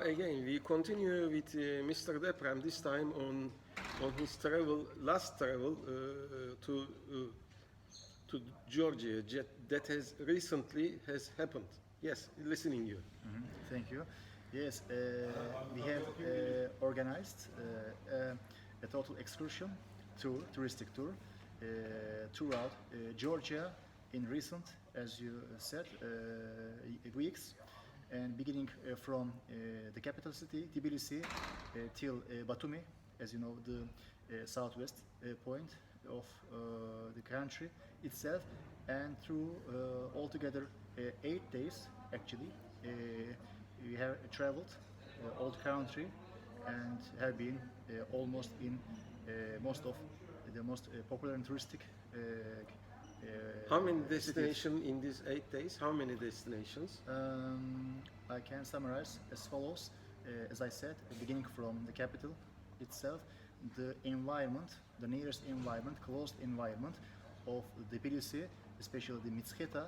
again, we continue with Mr. Deprem, this time on his last travel to Georgia that has recently has happened. Yes, listening you. Thank you. Yes, we have organized a total excursion tour, touristic tour, throughout Georgia in recent, as you said, weeks, and beginning from the capital city, Tbilisi, till Batumi, as you know, the southwest point of the country itself, and through altogether 8 days, actually, we have traveled all the country and have been almost in most of the most popular and touristic How many cities. destinations in these 8 days? How many destinations? I can summarize as follows. As I said, beginning from the capital itself, the environment, the nearest environment, closed environment of Tbilisi, especially the Mitsketa,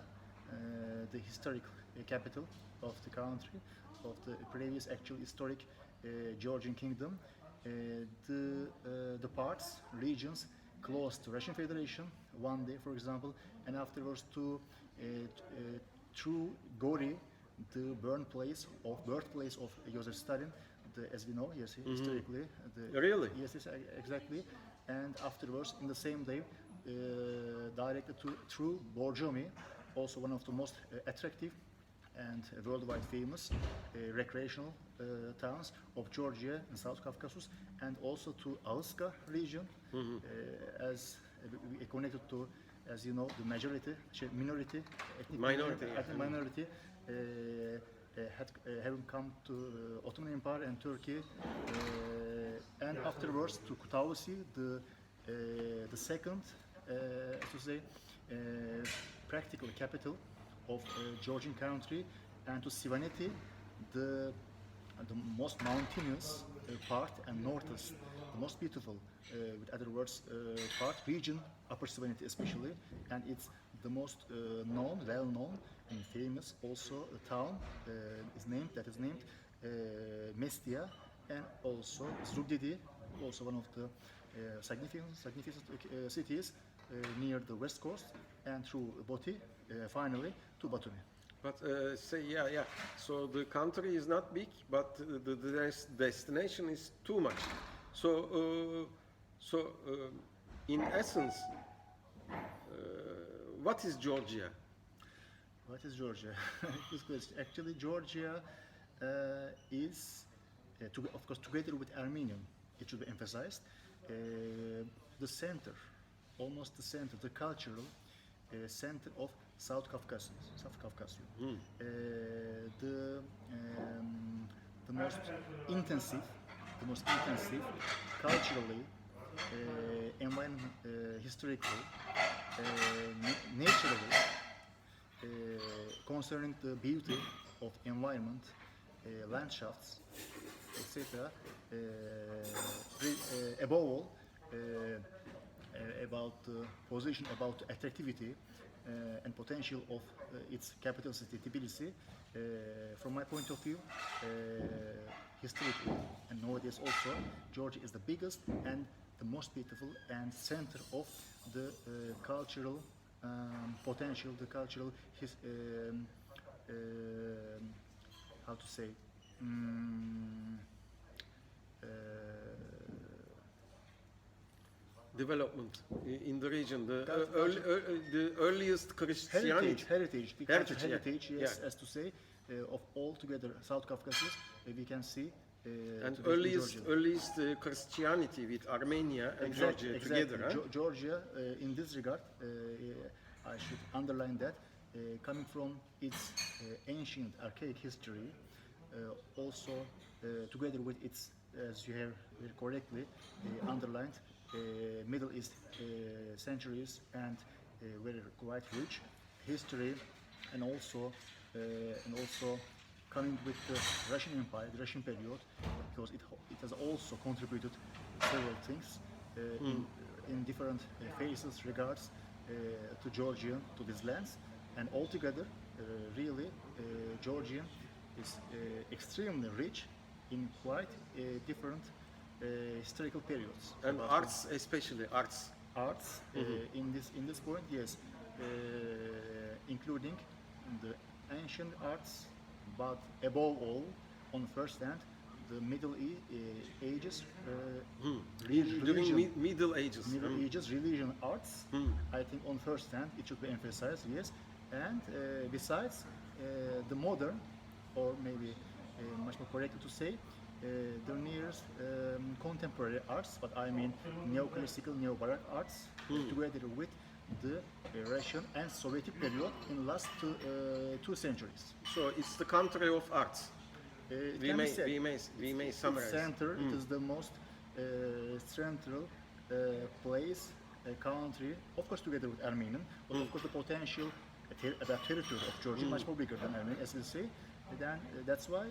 the historic capital of the country, of the previous actual historic Georgian kingdom, the parts, regions close to Russian Federation, one day, for example, and afterwards to through Gori, the birthplace of Joseph Stalin, as we know, yes, historically. Really? Yes, exactly. And afterwards, in the same day, directed through Borjomi, also one of the most attractive and worldwide famous recreational towns of Georgia and South Caucasus, and also to Alska region, as connected to, as you know, the minority, ethnic Minority, yeah. ethnic minority, having come to Ottoman Empire and Turkey, and afterwards to Kutaisi, the second, to say, practical capital of Georgian country, and to Sivaneti, the most mountainous part and northeast, the most beautiful, with other words, part, region, Upper Sivaneti especially, and it's the most well-known and famous also town is named Mestia, and also Zugdidi, also one of the significant cities near the west coast, and through Boti, finally to Batumi. But yeah. So the country is not big, but the destination is too much. So, in essence, what is Georgia? What is Georgia? This question. Actually, Georgia is, of course, together with Armenian, it should be emphasized, the center, almost the center, the cultural center of South Caucasus. The most intensive, culturally, historically, naturally, concerning the beauty of environment, landschafts, etc. Above all, about the position, about the attractivity and potential of its capital city, Tbilisi. From my point of view, historically and nowadays also, Georgia is the biggest and the most beautiful and center of the cultural potential, the cultural how to say, Development in the region, the earliest Christianity. heritage, Yeah. yes, Yeah. as to say, of all together South Caucasus, we can see. And today in Georgia. earliest Christianity with Armenia and Georgia together. Huh? Georgia, in this regard, I should underline that, coming from its ancient, archaic history, also together with its, as you have very correctly underlined, Middle East centuries and very quite rich history, and also coming with the Russian Empire, the Russian period, because it has also contributed several things in different phases regards to Georgia, to these lands, and altogether, really, Georgia is extremely rich in quite different historical periods. And About arts, especially arts. arts in this point, yes, including the ancient arts, but above all, on first hand, the Ages, During Middle Ages. Middle Ages religion arts. I think on first hand it should be emphasized, yes. And besides the modern, or maybe much more correct to say, the nearest contemporary arts, but I mean neoclassical, neo-baroque arts, together with the Russian and Soviet period in last two centuries. So it's the country of arts. It We can be may, said. we may, we may summarize. Center, it is the most central place, country, of course together with Armenian, but of course the potential the territory of Georgia much more bigger than Armenia, as we say. Then that's why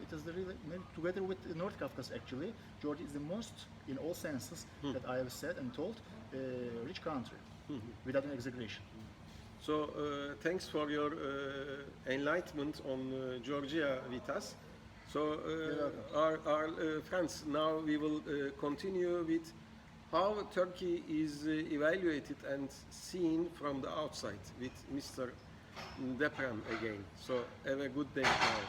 it is the really, maybe together with North Caucasus actually, Georgia is the most, in all senses that I have said and told, rich country, without an exaggeration. So thanks for your enlightenment on Georgia with us. So our friends, now we will continue with how Turkey is evaluated and seen from the outside with Mr. Deprem again. So have a good day now.